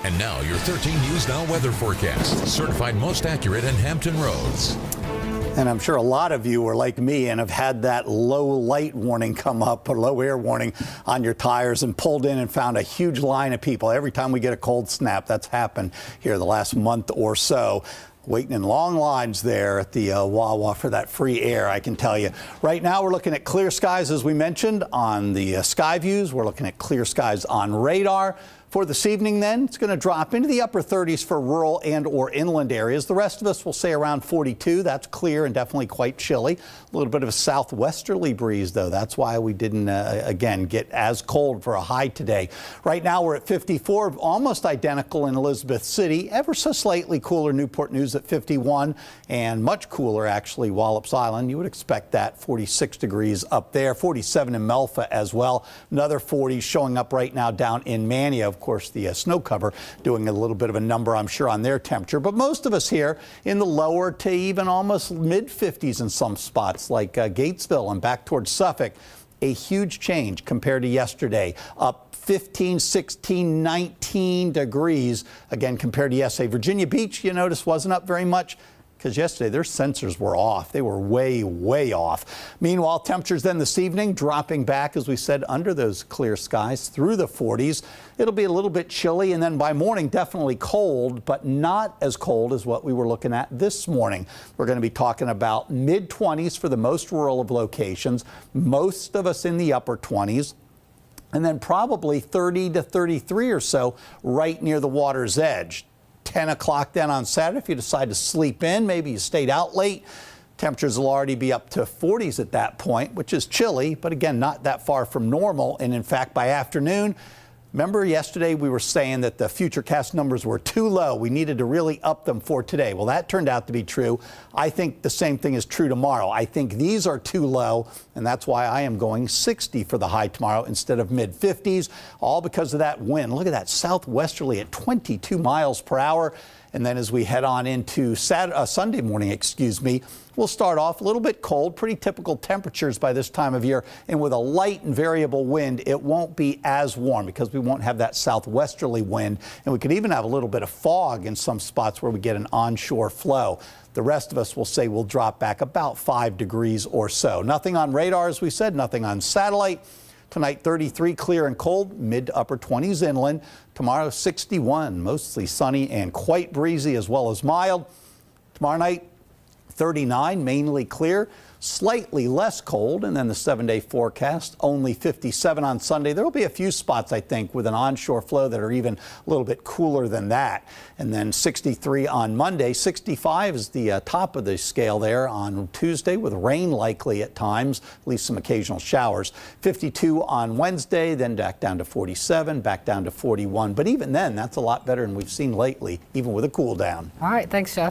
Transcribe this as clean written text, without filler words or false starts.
And now your 13 News Now weather forecast, certified most accurate in Hampton Roads. And I'm sure a lot of you are like me and have had that low light warning come up, or low air warning on your tires, and pulled in and found a huge line of people. Every time we get a cold snap, that's happened here the last month or so. Waiting in long lines there at the Wawa for that free air, I can tell you. Right now, we're looking at clear skies, as we mentioned, on the sky views. We're looking at clear skies on radar. For this evening, then, it's going to drop into the upper 30s for rural and or inland areas. The rest of us will say around 42. That's clear and definitely quite chilly. A little bit of a southwesterly breeze, though. That's why we didn't, again, get as cold for a high today. Right now, we're at 54, almost identical in Elizabeth City. Ever so slightly cooler Newport News at 51, and much cooler, actually, Wallops Island. You would expect that, 46 degrees up there, 47 in Melfa as well. Another 40 showing up right now down in Mania. Of course, the snow cover doing a little bit of a number, I'm sure, on their temperature. But most of us here in the lower to even almost mid-50s in some spots, like Gatesville and back towards Suffolk. A huge change compared to yesterday. Up 15, 16, 19 degrees, again, compared to yesterday. Virginia Beach, you notice, wasn't up very much, because yesterday their sensors were off. They were way, way off. Meanwhile, temperatures then this evening dropping back, as we said, under those clear skies through the 40s. It'll be a little bit chilly, and then by morning definitely cold, but not as cold as what we were looking at this morning. We're going to be talking about mid-20s for the most rural of locations, most of us in the upper 20s. And then probably 30 to 33 or so right near the water's edge. 10 o'clock then on Saturday, if you decide to sleep in, maybe you stayed out late, temperatures will already be up to 40s at that point, which is chilly, but again, not that far from normal. And in fact, by afternoon, remember yesterday we were saying that the Futurecast numbers were too low. We needed to really up them for today. Well, that turned out to be true. I think the same thing is true tomorrow. I think these are too low, and that's why I am going 60 for the high tomorrow instead of mid-50s, all because of that wind. Look at that, southwesterly at 22 miles per hour. And then as we head on into Sunday morning, we'll start off a little bit cold, pretty typical temperatures by this time of year. And with a light and variable wind, it won't be as warm because we won't have that southwesterly wind. And we could even have a little bit of fog in some spots where we get an onshore flow. The rest of us will say we'll drop back about 5 degrees or so. Nothing on radar, as we said, nothing on satellite. Tonight, 33 clear and cold, mid to upper 20s inland. Tomorrow, 61, mostly sunny and quite breezy as well as mild. Tomorrow night, 39, mainly clear, slightly less cold, and then the 7-day forecast, only 57 on Sunday. There will be a few spots, I think, with an onshore flow that are even a little bit cooler than that. And then 63 on Monday. 65 is the top of the scale there on Tuesday, with rain likely at times, at least some occasional showers. 52 on Wednesday, then back down to 47, back down to 41. But even then, that's a lot better than we've seen lately, even with a cool down. All right, thanks, Jeff.